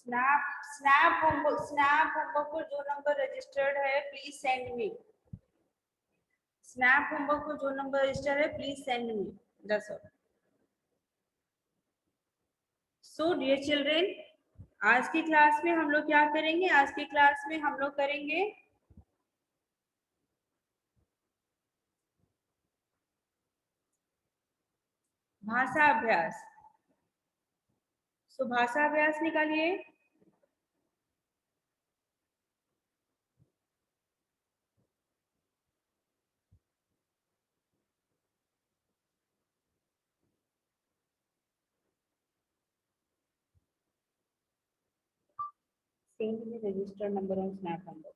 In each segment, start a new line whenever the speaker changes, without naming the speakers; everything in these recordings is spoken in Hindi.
स्नैप होमवर्क पर जो नंबर रजिस्टर्ड है please send me. Snap Homework पर जो नंबर रजिस्टर्ड है please send me. That's all. So dear children, आज की क्लास में हम लोग क्या करेंगे? आज की क्लास में हम लोग करेंगे भाषा अभ्यास। सो भाषा अभ्यास निकालिए। Send me registered number on snap homework.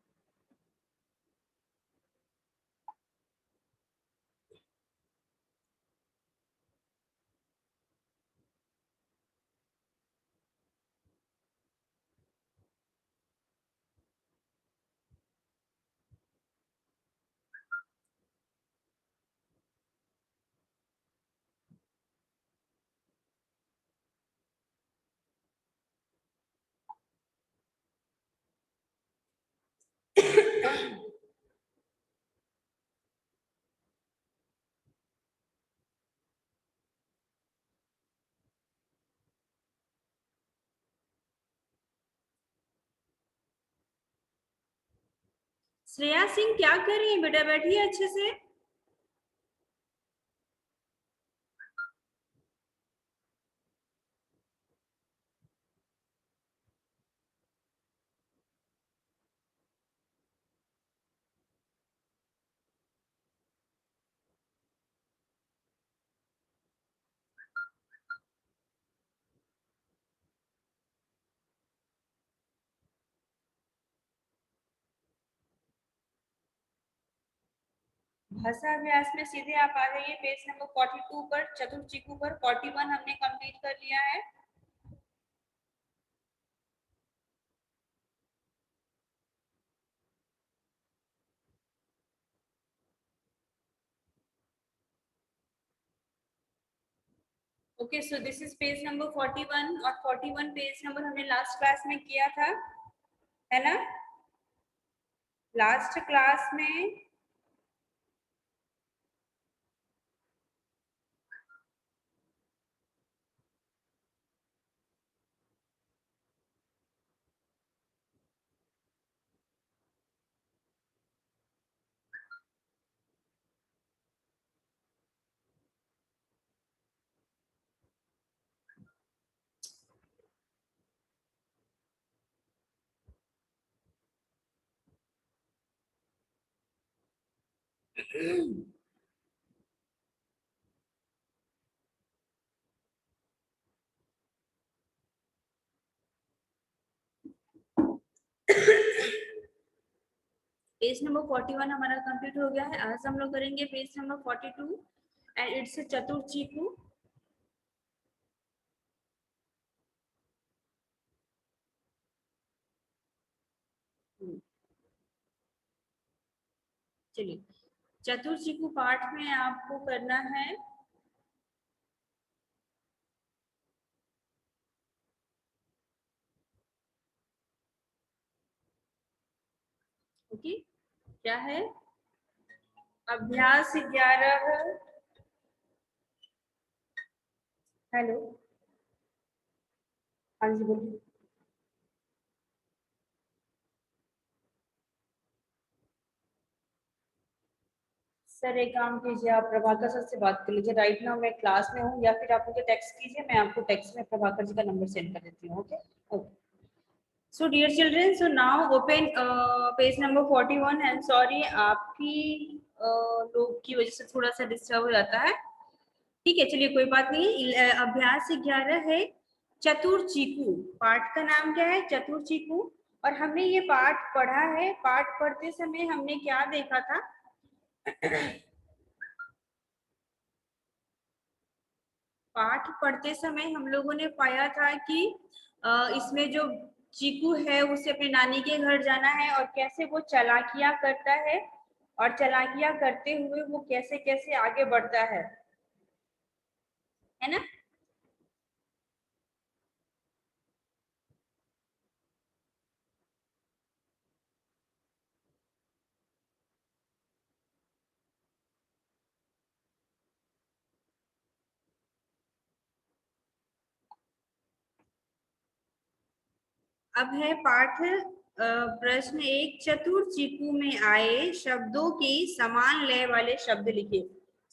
Shreya Singh क्या कर रही है बेटा? बैठिए अच्छे से। भाषा अभ्यास में सीधे आप आ जाइए पेज नंबर 42 पर, चतुर चीकू पर। 41 हमने कंप्लीट कर लिया है। Okay, so this is page number 41 और 41 पेज नंबर हमने लास्ट क्लास में किया था, है ना? लास्ट क्लास में पेज नंबर 41 हमारा कंप्लीट हो गया है। आज हम लोग करेंगे पेज नंबर 42 एंड इट्स चतुर चीकू। चलिए, चतुर चीकू पाठ में आपको करना है ओके, क्या है? अभ्यास 11। हेलो, हाँ जी बोलिए। सर एक काम कीजिए, आप प्रभाकर सर से बात कर लीजिए। राइट नाउ मैं क्लास में हूँ, या फिर आप मुझे टेक्स्ट कीजिए, मैं आपको टेक्स्ट में प्रभाकर जी का नंबर सेंड कर देती हूँ। Okay okay. So dear children, so now open page number 41 and sorry आपकी लोग की वजह से थोड़ा सा डिस्टर्ब हो जाता है। ठीक है, चलिए कोई बात नहीं। अभ्यास 11 है चतुर चीकू। पाठ का नाम क्या है? चतुर चीकू। और हमने ये पाठ पढ़ा है। पाठ पढ़ते समय हमने क्या देखा था? पाठ पढ़ते समय हम लोगों ने पाया था कि इसमें जो चीकू है उसे अपने नानी के घर जाना है और कैसे वो चालाकियां करता है और चालाकियां करते हुए वो कैसे कैसे आगे बढ़ता है ना? अब है पाठ प्रश्न 1, चतुर चीकू में आए शब्दों की समान लय वाले शब्द लिखिए।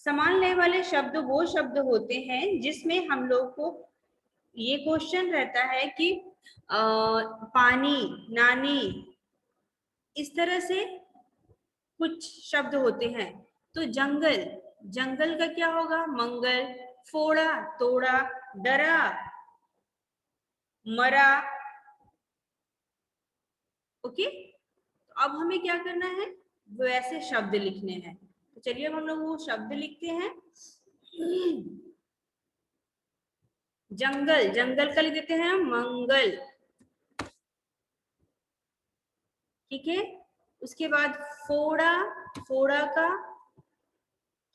समान लय वाले शब्द वो शब्द होते हैं जिसमें हम लोग को ये क्वेश्चन रहता है कि पानी, नानी, इस तरह से कुछ शब्द होते हैं। तो जंगल, जंगल का क्या होगा? मंगल। फोड़ा, तोड़ा, डरा, मरा। ओके, तो अब हमें क्या करना है? वैसे शब्द लिखने हैं। तो चलिए हम लोग वो शब्द लिखते हैं। जंगल, जंगल का लिख देते हैं मंगल। ठीक है, उसके बाद फोड़ा, फोड़ा का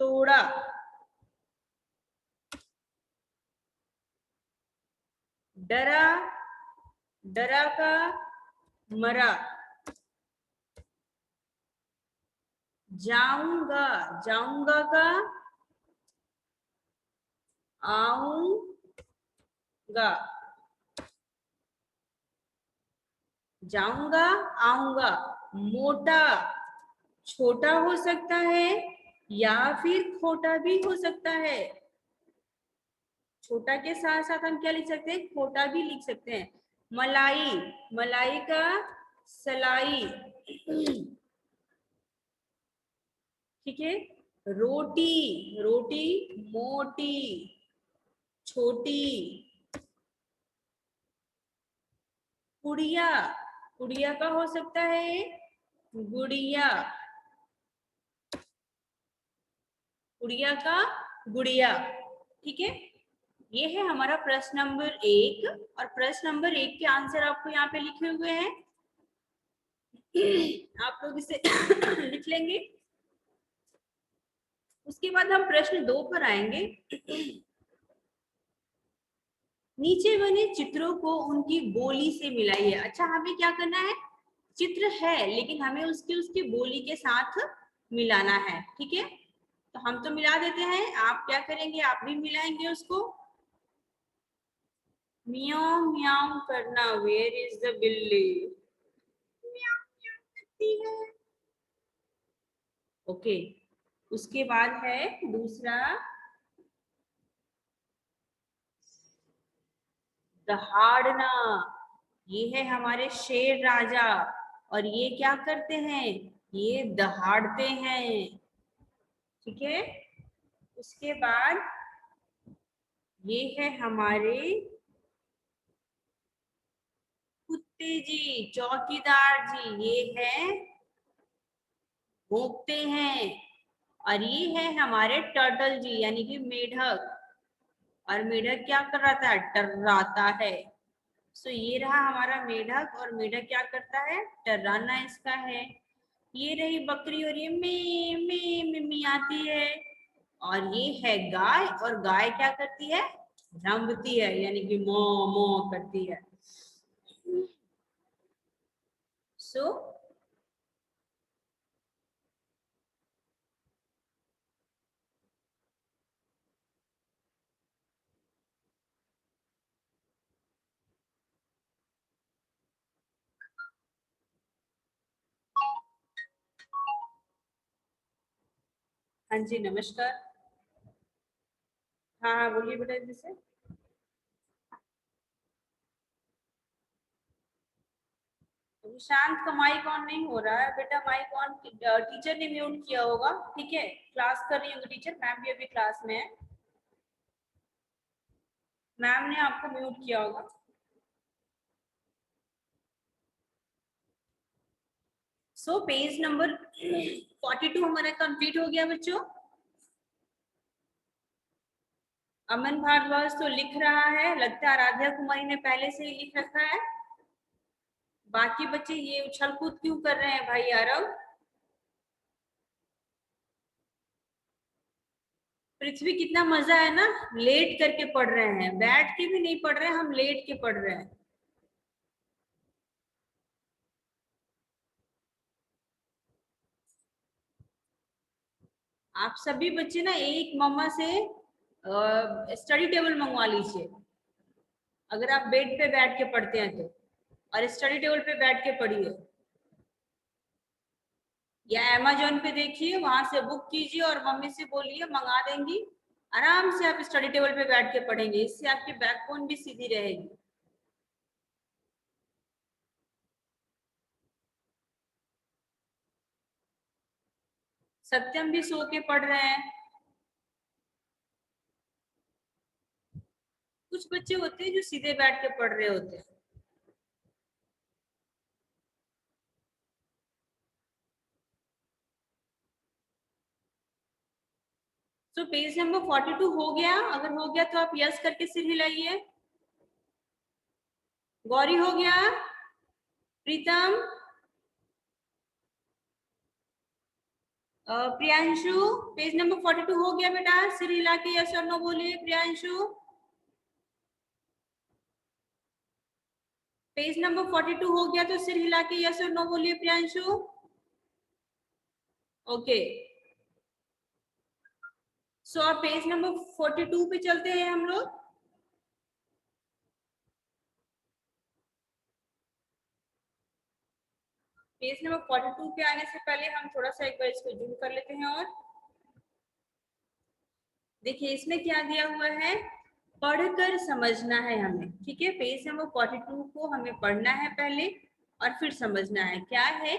तोड़ा। डरा, डरा का मरा। जाऊंगा, जाऊंगा का आऊंगा। जाऊंगा, आऊंगा। मोटा, छोटा हो सकता है या फिर खोटा भी हो सकता है। छोटा के साथ साथ हम क्या लिख सकते हैं? खोटा भी लिख सकते हैं। मलाई, मलाई का सलाई। ठीक है, रोटी, रोटी मोटी, छोटी। गुड़िया, गुड़िया का हो सकता है गुड़िया, गुड़िया का गुड़िया। ठीक है, ये है हमारा प्रश्न नंबर 1। और प्रश्न नंबर 1 के आंसर आपको यहाँ पे लिखे हुए हैं। आप लोग इसे लिख लेंगे। उसके बाद हम प्रश्न 2 पर आएंगे। नीचे बने चित्रों को उनकी बोली से मिलाइए। अच्छा, हमें क्या करना है? चित्र है लेकिन हमें उसकी बोली के साथ मिलाना है। ठीक है, तो हम तो मिला देते हैं, आप क्या करेंगे? आप भी मिलाएंगे उसको। म्याऊ म्याऊ करना, वेयर इज द बिल्ली? म्याऊ म्याऊ करती है। ओके, उसके बाद है दूसरा, दहाड़ना। ये है हमारे शेर राजा, और ये क्या करते हैं? ये दहाड़ते हैं। ठीक है, उसके बाद ये है हमारे कुत्ते जी, चौकीदार जी। ये है भोंकते हैं। और ये है हमारे टर्टल जी, यानी कि मेढक। और मेढक क्या कर रहा था? टर्राता है। सो ये रहा हमारा मेढक, और मेढक क्या करता है? टर्राना इसका है। ये रही बकरी, और ये मे में आती है। और ये है गाय, और गाय क्या करती है? रंभती है, यानी कि मो मो करती है। सो हाँ जी, नमस्कार। हाँ हाँ, बोलिए बेटा। जैसे शांत का माइक ऑन नहीं हो रहा है बेटा। माइक ऑन टीचर ने म्यूट किया होगा। ठीक है, क्लास कर रही होंगी टीचर। मैम भी अभी क्लास में है, मैम ने आपको म्यूट किया होगा। सो पेज नंबर 42 हमारा कंप्लीट हो गया बच्चों। अमन भारद्वाज तो लिख रहा है, लगता है आराध्या कुमारी ने पहले से ही लिख रखा है। बाकी बच्चे ये उछल कूद क्यों कर रहे हैं भाई आरव? पृथ्वी, कितना मजा है ना, लेट करके पढ़ रहे हैं, बैठ के भी नहीं पढ़ रहे हैं, हम लेट के पढ़ रहे हैं। आप सभी बच्चे ना एक मम्मा से स्टडी टेबल मंगवा लीजिए, अगर आप बेड पे बैठ के पढ़ते हैं तो। और स्टडी टेबल पे बैठ के पढ़िए, या अमेजोन पे देखिए, वहां से बुक कीजिए और मम्मी से बोलिए मंगा देंगी। आराम से आप स्टडी टेबल पे बैठ के पढ़ेंगे, इससे आपकी बैकबोन भी सीधी रहेगी। सत्यम भी सो के पढ़ रहे हैं। कुछ बच्चे होते हैं जो सीधे बैठ के पढ़ रहे होते हैं। तो पेज नंबर 42 हो गया? अगर हो गया तो आप यस करके सिर हिलाइए। गौरी हो गया? प्रीतम, प्रियांशु, पेज नंबर 42 हो गया बेटा? सिर हिला के यस और नो बोलिए प्रियांशु। पेज नंबर 42 हो गया तो सिर हिला के यस और नो बोलिए प्रियांशु। ओके, सो अब पेज नंबर 42 पे चलते हैं हम लोग। पेज नंबर 42 पे आने से पहले हम थोड़ा सा एक बार इसको जूम कर लेते हैं। और देखिए इसमें क्या दिया हुआ है, पढ़कर समझना है हमें, ठीक है। पेज नंबर 42 को हमें पढ़ना है पहले और फिर समझना है। क्या है?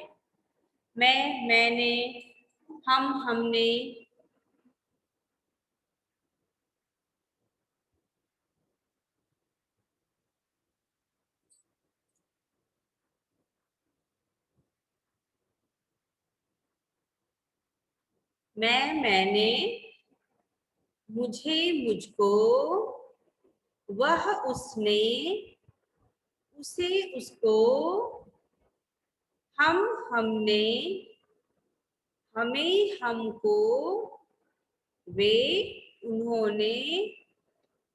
मैं, मैंने, हम, हमने, मैं, मैंने, मुझे, मुझको, वह, उसने, उसे, उसको, हम, हमने, हमें, हमको, वे, उन्होंने,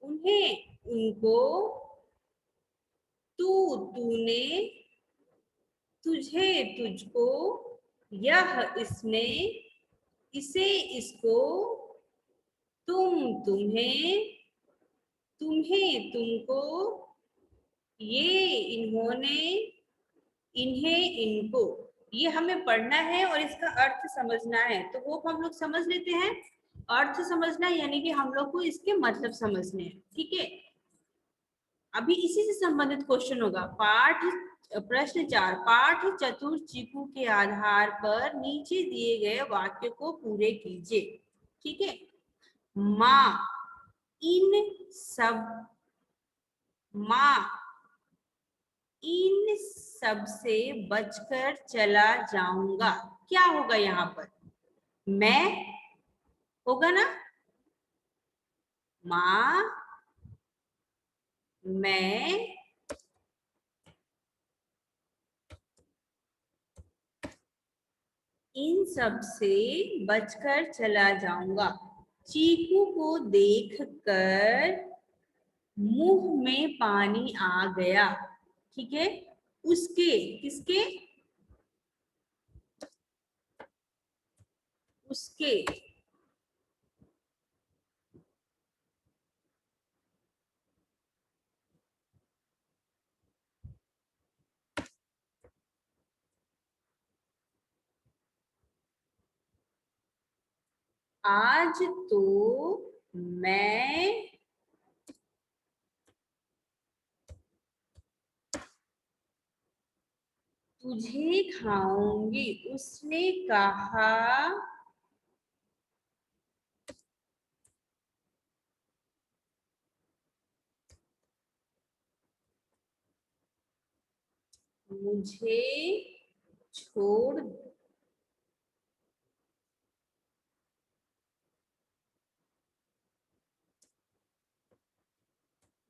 उन्हें, उनको, तू, तूने, तुझे, तुझको, यह, इसने, इसे, इसको, तुम, तुम्हें, तुम्हें, तुमको, ये, इन्होंने, इन्हें, इनको। ये हमें पढ़ना है और इसका अर्थ समझना है। तो वो हम लोग समझ लेते हैं। अर्थ समझना यानी कि हम लोग को इसके मतलब समझने हैं, ठीक है। अभी इसी से संबंधित क्वेश्चन होगा। पाठ प्रश्न 4, पाठ चतुर चीकू के आधार पर नीचे दिए गए वाक्य को पूरे कीजिए, ठीक है। माँ इन सब, माँ इन सब से बचकर चला जाऊंगा। क्या होगा यहाँ पर? मैं होगा ना। माँ, मैं इन सब से बचकर चला जाऊंगा। चीकू को देखकर मुंह में पानी आ गया, ठीक है। उसके, किसके? उसके, आज तो मैं तुझे खाऊंगी, उसने कहा। मुझे छोड़,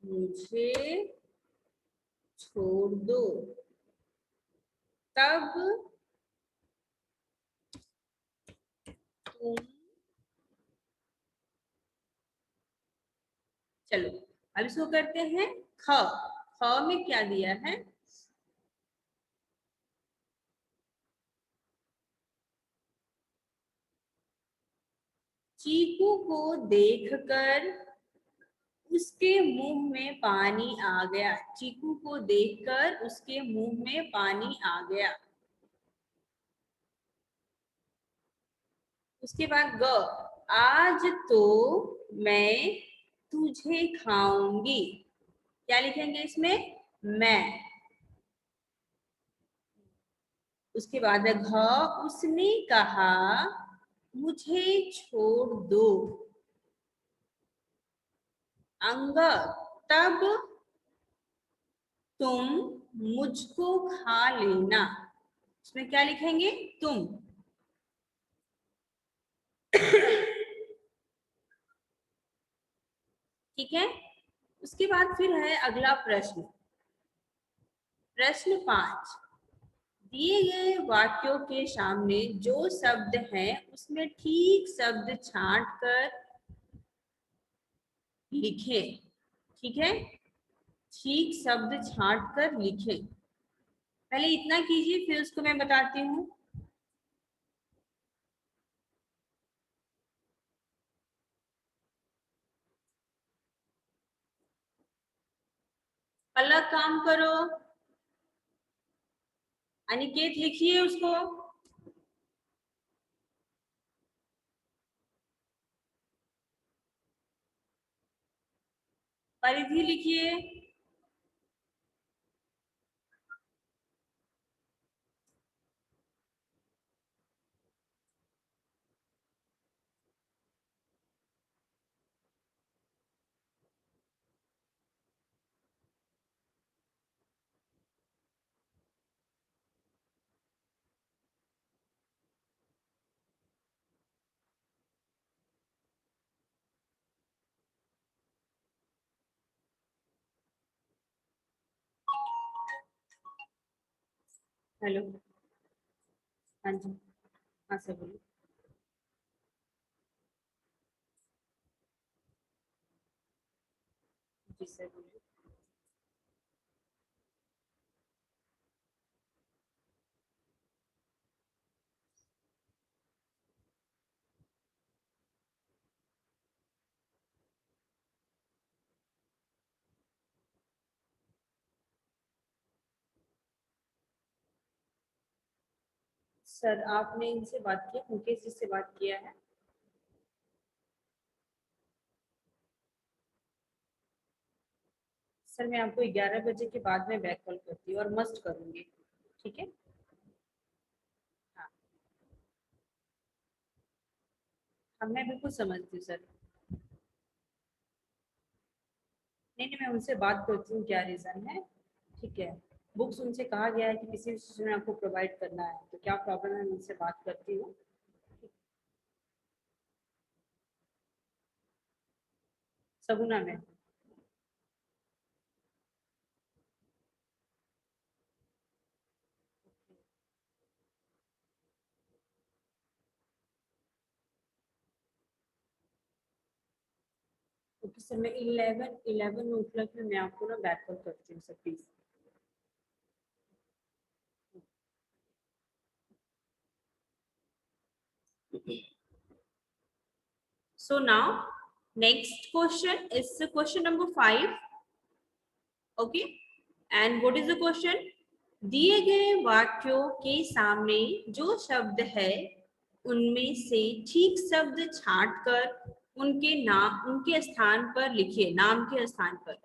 मुझे छोड़ दो, तब तुम, चलो अब इसको करते हैं। ख, ख में क्या दिया है? चीकू को देखकर उसके मुंह में पानी आ गया। चीकू को देखकर उसके मुंह में पानी आ गया। उसके बाद ग, आज तो मैं तुझे खाऊंगी। क्या लिखेंगे इसमें? मैं। उसके बाद घ, उसने कहा मुझे छोड़ दो। अंग, तब तुम मुझको खा लेना। इसमें क्या लिखेंगे? तुम। ठीक है। उसके बाद फिर है अगला प्रश्न। प्रश्न 5, दिए गए वाक्यों के सामने जो शब्द हैं उसमें ठीक शब्द छांट कर लिखें। ठीक है, ठीक शब्द छांट कर लिखें। पहले इतना कीजिए, फिर उसको मैं बताती हूँ। अलग काम करो। अनिकेत लिखिए उसको। परिधि लिखिए। हेलो। हाँ जी। हाँ सर बोलिए। जी सर बोलिए। सर आपने इनसे बात किया, मुकेश जी से बात किया है? सर मैं आपको 11 बजे के बाद में बैक कॉल करती हूँ और मस्ट करूंगी। ठीक है। हाँ। हाँ मैं बिल्कुल समझती हूँ सर। नहीं नहीं, मैं उनसे बात करती हूँ क्या रीजन है। ठीक है। बुक्स उनसे कहा गया है कि किसी भी चीज में आपको प्रोवाइड करना है, तो क्या प्रॉब्लम है, मैं उनसे बात करती हूँ। सगुना में। ओके सर, मैं 11 में मैं आपको ना बैक कॉल करती हूँ sir please. So now next question is the question number 5. Okay, and what is the question? दिए गए वाक्यों के सामने जो शब्द है उनमें से ठीक शब्द छांटकर उनके नाम, उनके स्थान पर लिखिए, नाम के स्थान पर।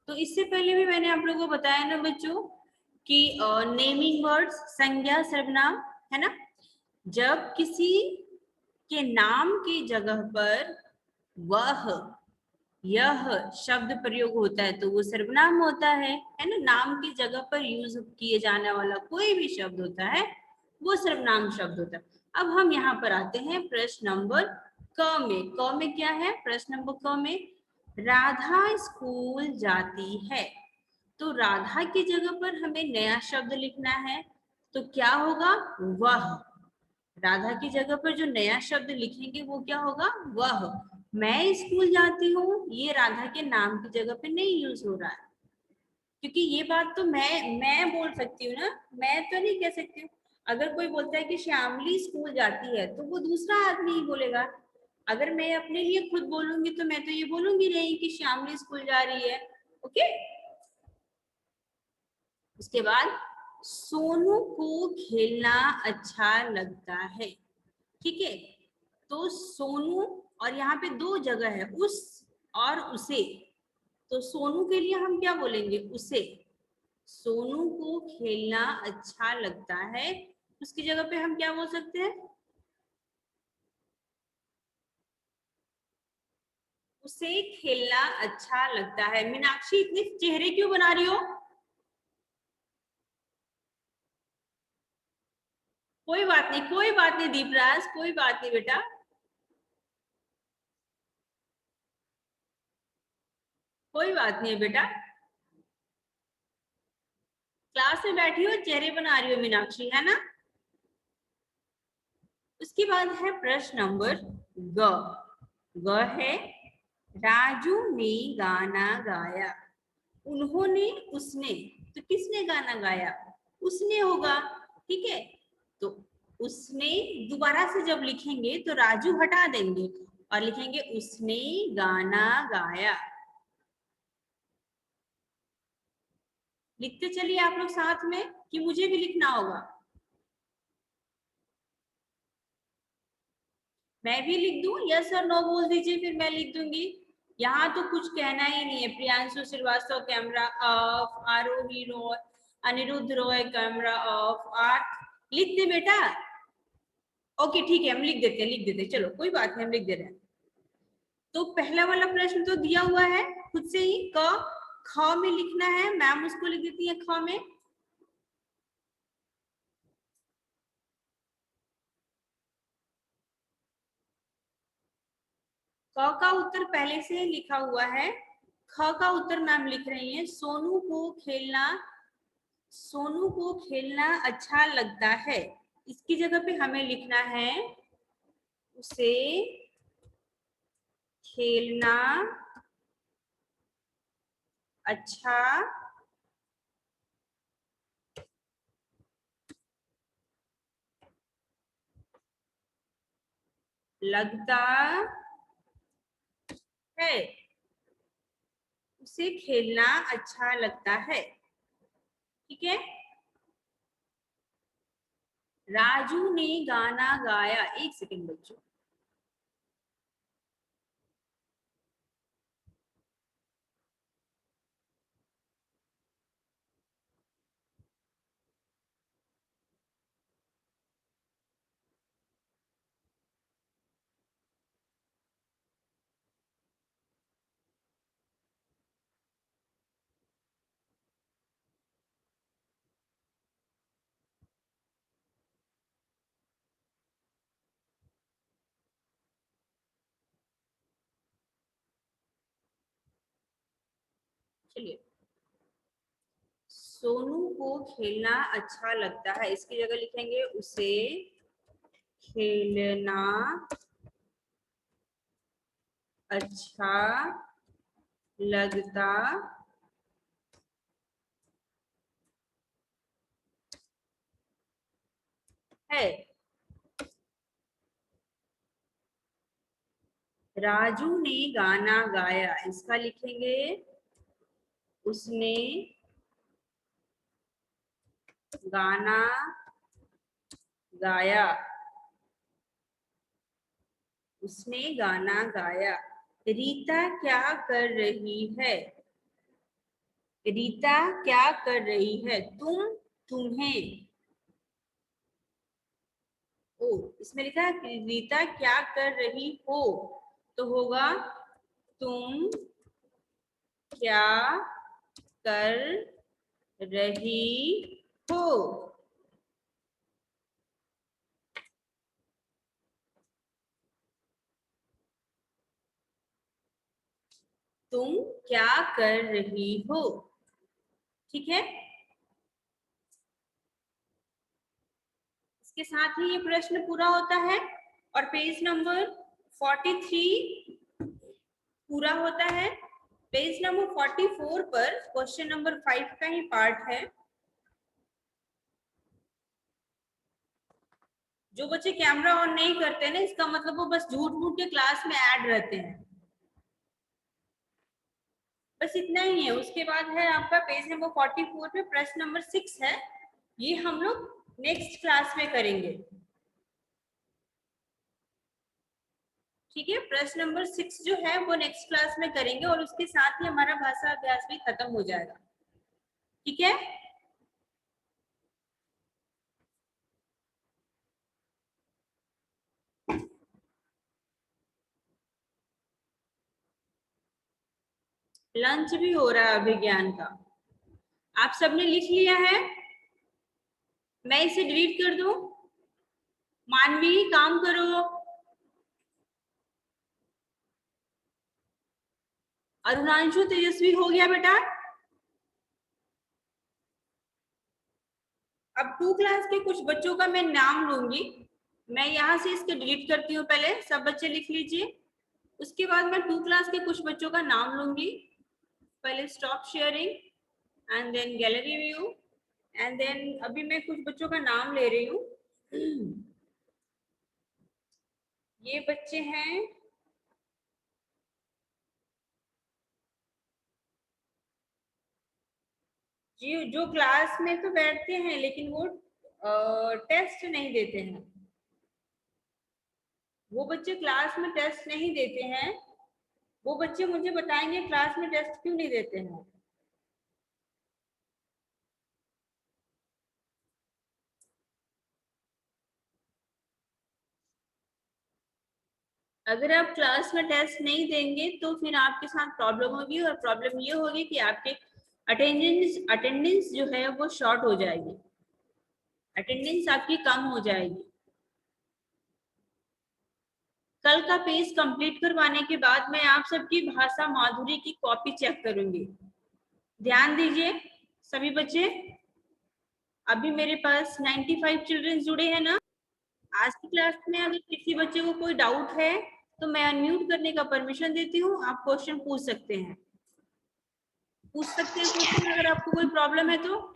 तो इससे पहले भी मैंने आप लोगों को बताया ना बच्चों कि नेमिंग वर्ड्स, संज्ञा सर्वनाम, है ना। जब किसी के नाम की जगह पर वह, यह शब्द प्रयोग होता है तो वो सर्वनाम होता है ना। नाम की जगह पर यूज किए जाने वाला कोई भी शब्द होता है वो सर्वनाम शब्द होता है। अब हम यहाँ पर आते हैं प्रश्न नंबर क में। क में क्या है? प्रश्न नंबर क में राधा स्कूल जाती है। तो राधा की जगह पर हमें नया शब्द लिखना है, तो क्या होगा? वह। राधा की जगह पर जो नया शब्द लिखेंगे वो क्या होगा? वह। मैं स्कूल जाती हूँ, ये राधा के नाम की जगह पे नहीं यूज हो रहा है, क्योंकि ये बात तो मैं बोल सकती हूँ ना, मैं तो नहीं कह सकती हूँ। अगर कोई बोलता है कि श्यामली स्कूल जाती है तो वो दूसरा आदमी ही बोलेगा। अगर मैं अपने लिए खुद बोलूंगी तो मैं तो ये बोलूंगी नहीं कि श्यामली स्कूल जा रही है। ओके, उसके बाद सोनू को खेलना अच्छा लगता है। ठीक है, तो सोनू, और यहाँ पे दो जगह है, उस और उसे। तो सोनू के लिए हम क्या बोलेंगे? उसे। सोनू को खेलना अच्छा लगता है, उसकी जगह पे हम क्या बोल सकते हैं? उसे खेलना अच्छा लगता है। मीनाक्षी इतने चेहरे क्यों बना रही हो? कोई बात नहीं, कोई बात नहीं दीपराज, कोई बात नहीं बेटा, कोई बात नहीं है बेटा। क्लास में बैठी हो, चेहरे बना रही हो मीनाक्षी, है ना? उसके बाद है प्रश्न नंबर ग। ग है राजू ने गाना गाया। उन्होंने, उसने, तो किसने गाना गाया? उसने होगा। ठीक है, तो उसने दोबारा से जब लिखेंगे तो राजू हटा देंगे और लिखेंगे उसने गाना गाया। लिखते चलिए आप लोग साथ में, कि मुझे भी लिखना होगा? मैं भी लिख दूं? यस और नो बोल दीजिए, फिर मैं लिख दूंगी। यहाँ तो कुछ कहना ही नहीं है। Priyanshu Srivastava camera off, Aarohi Roy, Anirudh Roy camera off, art. लिख दे बेटा। ओके ठीक है, हम लिख देते हैं, लिख देते हैं, चलो कोई बात नहीं, हम लिख दे रहे हैं। तो पहला वाला प्रश्न तो दिया हुआ है खुद से ही, क। ख में लिखना है, मैम उसको लिख देती है ख में। क का उत्तर पहले से लिखा हुआ है। ख का उत्तर मैम लिख रही हैं, सोनू को खेलना, सोनू को खेलना अच्छा लगता है। इसकी जगह पे हमें लिखना है उसे खेलना अच्छा लगता है। उसे खेलना अच्छा लगता है। ठीक है, राजू ने गाना गाया। एक सेकंड बच्चों, चलिए। सोनू को खेलना अच्छा लगता है, इसकी जगह लिखेंगे उसे खेलना अच्छा लगता है। राजू ने गाना गाया, इसका लिखेंगे उसने गाना गाया। उसने गाना गाया। रीता क्या कर रही है? रीता क्या कर रही है? तुम, तुम्हें। ओ, इसमें लिखा है कि रीता क्या कर रही हो, तो होगा तुम क्या कर रही हो। तुम क्या कर रही हो। ठीक है, इसके साथ ही ये प्रश्न पूरा होता है और पेज नंबर 43 पूरा होता है। पेज नंबर 44 पर क्वेश्चन नंबर 5 का ही पार्ट है। जो बच्चे कैमरा ऑन नहीं करते ना, इसका मतलब वो बस झूठ मूठ के क्लास में ऐड रहते हैं, बस इतना ही है। उसके बाद है आपका पेज नंबर 44 पे प्रश्न नंबर 6 है, ये हम लोग नेक्स्ट क्लास में करेंगे। ठीक है, प्रश्न नंबर 6 जो है वो नेक्स्ट क्लास में करेंगे और उसके साथ ही हमारा भाषा अभ्यास भी खत्म हो जाएगा। ठीक है, लंच भी हो रहा है अभिज्ञान का, आप सबने लिख लिया है? मैं इसे डिलीट कर दूं? मानवी काम करो। अरुणांशु तेजस्वी हो गया बेटा? अब 2 क्लास के कुछ बच्चों का मैं नाम लूंगी, मैं यहाँ से इसके डिलीट करती हूँ, पहले सब बच्चे लिख लीजिए। उसके बाद मैं 2 क्लास के कुछ बच्चों का नाम लूंगी, पहले stop sharing and then gallery view and then अभी मैं कुछ बच्चों का नाम ले रही हूँ। ये बच्चे हैं जी, जो क्लास में तो बैठते हैं लेकिन वो टेस्ट नहीं देते हैं। वो बच्चे क्लास में टेस्ट नहीं देते हैं, वो बच्चे मुझे बताएंगे क्लास में टेस्ट क्यों नहीं देते हैं। अगर आप क्लास में टेस्ट नहीं देंगे तो फिर आपके साथ प्रॉब्लम होगी, और प्रॉब्लम ये होगी कि आपके अटेंडेंस जो है वो शॉर्ट हो जाएगी, अटेंडेंस आपकी कम हो जाएगी। कल का पेज कंप्लीट करवाने के बाद मैं आप सबकी भाषा माधुरी की कॉपी चेक करूंगी। ध्यान दीजिए सभी बच्चे, अभी मेरे पास 95 चिल्ड्रन जुड़े हैं ना। आज की क्लास में अगर किसी बच्चे को कोई डाउट है तो मैं अनम्यूट करने का परमिशन देती हूँ, आप क्वेश्चन पूछ सकते हैं, क्वेश्चन अगर आपको कोई प्रॉब्लम है तो।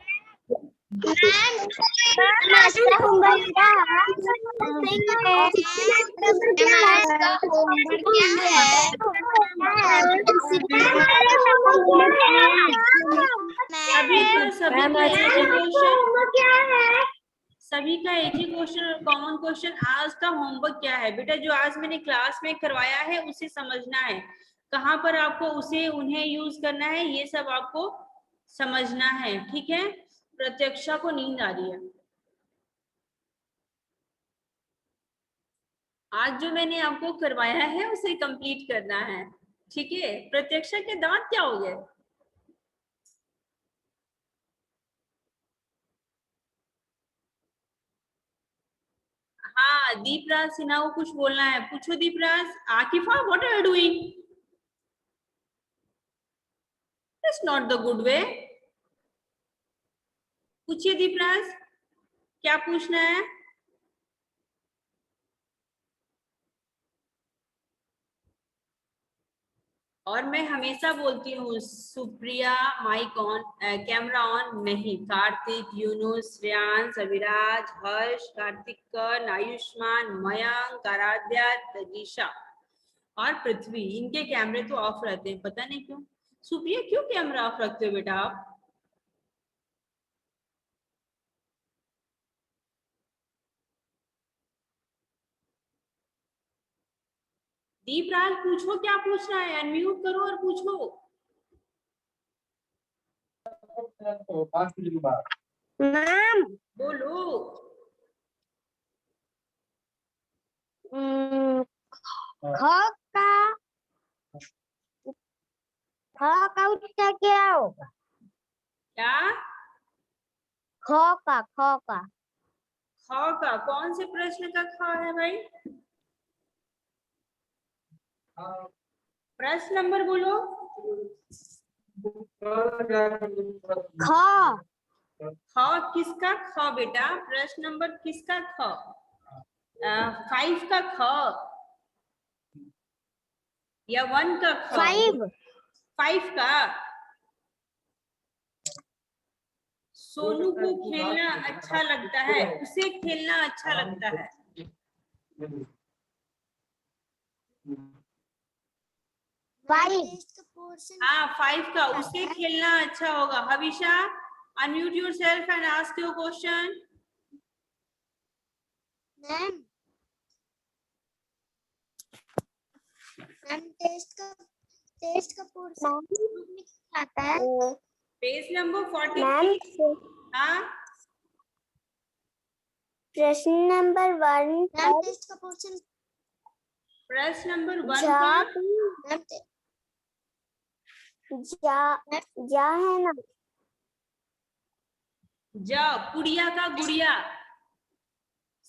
सभी का एक ही क्वेश्चन और कॉमन क्वेश्चन, आज का होमवर्क क्या है बेटा, जो आज मैंने क्लास में करवाया है उसे समझना है, कहाँ पर आपको उसे उन्हें यूज करना है, ये सब आपको समझना है। ठीक है, प्रत्यक्षा को नींद आ रही है। आज जो मैंने आपको करवाया है उसे कंप्लीट करना है। ठीक है, प्रत्यक्षा के दांत क्या हो गए? हाँ, दीपराज सिन्हा को कुछ बोलना है, पूछो Deepraj. Aakifa, what are you doing? That's not the good way. पूछिए दीपराज, क्या पूछना है? और मैं हमेशा बोलती हूँ Supriya mic on, camera on नहीं। कार्तिक, यूनुस, श्रेयांश, अविराज, हर्ष, कार्तिक कर्ण, आयुष्मान, मयंक, आराध्या, तजीशा और पृथ्वी, इनके कैमरे तो ऑफ रहते हैं, पता नहीं क्यों। सुप्रिया क्यों कैमरा ऑफ रखते हो बेटा आप? दीपराज पूछो, क्या पूछना है, अनम्यूट करो और पूछो।
मैम
बोलो।
ख का उच्चार क्या होगा?
क्या?
ख का
ख का कौन से प्रश्न का ख है भाई? प्रश्न नंबर बोलो।
ख
ख किसका ख बेटा? प्रश्न नंबर किसका ख? 5 का ख या 1 का ख? 5 का। सोनू को खेलना अच्छा लगता है, उसे खेलना अच्छा लगता है। हाँ 5 का, उससे खेलना अच्छा होगा। Havisha, unmute yourself and ask your question.
Ma'am test का पोर्शन ग्रुप में क्या आता है?
Page number 43। हाँ
प्रश्न नंबर 1 मैम टेस्ट का पोर्शन
प्रश्न नंबर 1
जा
का
मैम जा है ना?
जा, गुड़िया का गुड़िया।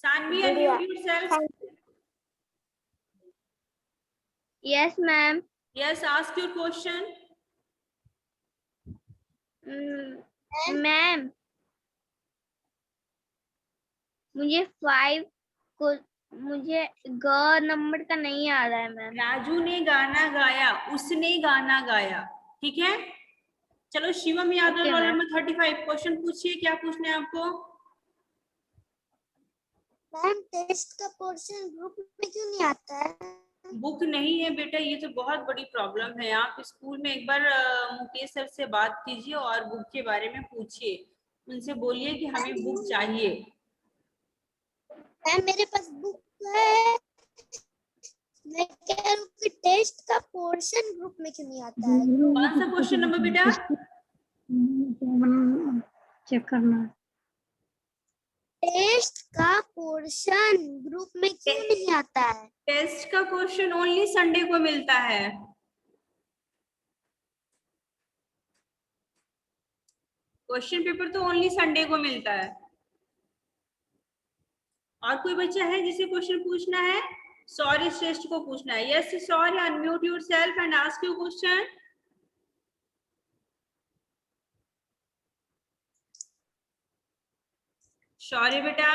सानवी,
गुड़िया।
Unmute yourself.
Yes ma'am.
Yes, ask your question.
Ma'am मुझे 5 को मुझे ग नंबर का नहीं आ रहा है मैम।
राजू ने गाना गाया, उसने गाना गाया। ठीक है, चलो Shivam Yadav,
Okay,
roll
ma'am.
Number 35। Question पूछिए, क्या पूछना है आपको?
मैम टेस्ट का पोर्शन ग्रुप में क्यों नहीं आता है?
बुक नहीं है बेटा, ये तो बहुत बड़ी प्रॉब्लम है। आप स्कूल में एक बार मुकेश सर से बात कीजिए और बुक के बारे में पूछिए। उनसे बोलिए कि हमें बुक चाहिए।
मैम मेरे पास बुक है, मैं कह रहा हूँ कि टेस्ट का पोर्शन ग्रुप में क्यों नहीं आता है?
कौन सा क्वेश्चन नंबर बेटा?
चेक करना। टेस्ट का पोर्शन ग्रुप में क्यों नहीं आता है?
टेस्ट का क्वेश्चन ओनली संडे को मिलता है। क्वेश्चन पेपर तो ओनली संडे को मिलता है। और कोई बच्चा है जिसे क्वेश्चन पूछना है? सॉरी, श्रेष्ठ को पूछना है। Yes sorry, unmute yourself and ask your question. Sorry बेटा,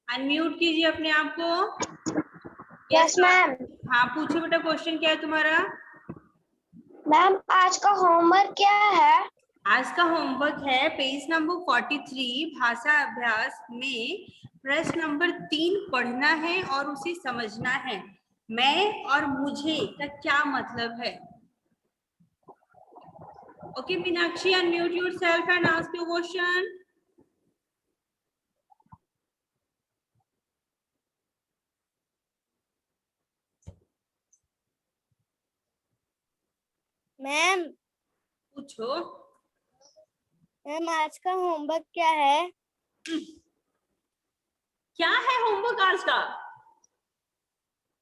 अनम्यूट कीजिए अपने आप को।
Yes ma'am.
हाँ पूछो बेटा, क्वेश्चन क्या है तुम्हारा?
मैम आज का होमवर्क क्या है?
आज का होमवर्क है पेज नंबर 43 भाषा अभ्यास में प्रश्न नंबर 3 पढ़ना है और उसे समझना है। मैं और मुझे का क्या मतलब है? Okay Meenakshi, unmute yourself and ask your question.
Ma'am
पूछो।
मैम आज का होमवर्क क्या है?
क्या है होमवर्क आज का?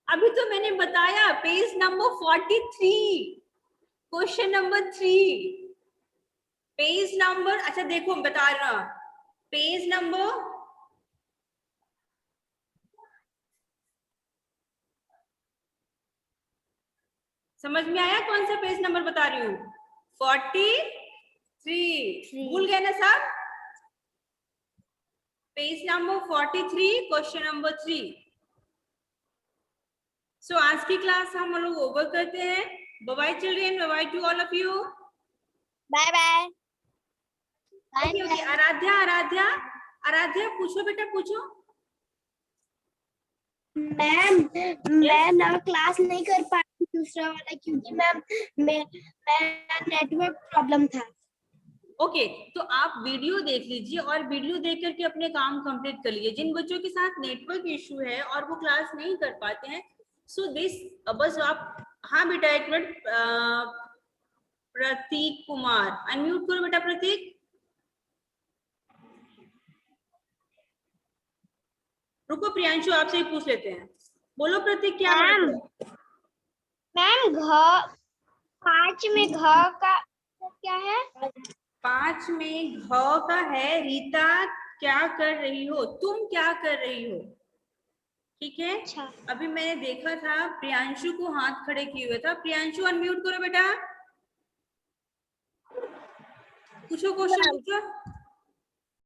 अभी तो मैंने बताया, page number 43 question number 3। Page number, अच्छा देखो बता रहा, पेज नंबर समझ में आया? कौन सा पेज नंबर बता रही हूँ? 43। भूल गए ना सब? Page number 43 question number 3। So आज की क्लास हम लोग ओवर करते हैं। Bye bye children, bye bye to all of you.
Bye bye.
Okay okay, Aradhya Aradhya Aradhya पूछो बेटा, पूछो।
मैम मैं ना क्लास नहीं कर पाई दूसरा वाला क्योंकि मैम मैं नेटवर्क प्रॉब्लम था।
ओके तो आप वीडियो देख लीजिए और वीडियो देख करके अपने काम कंप्लीट कर लीजिए। जिन बच्चों के साथ नेटवर्क इशू है और वो क्लास नहीं कर पाते हैं, सो दिस बस आप, हाँ बेटा एक मिनट, प्रतीक कुमार अनम्यूट करो बेटा। प्रतीक, रुको प्रियांशु आपसे ही पूछ लेते हैं। बोलो प्रतीक, क्या बात है?
मैम घ 5 में घ का क्या है?
5 में घ का है, रीता क्या कर रही हो, तुम क्या कर रही हो। ठीक है,
अच्छा।
अभी मैंने देखा था प्रियांशु को हाथ खड़े किए हुए था। प्रियांशु अनम्यूट करो बेटा, पूछो क्वेश्चन पूछो।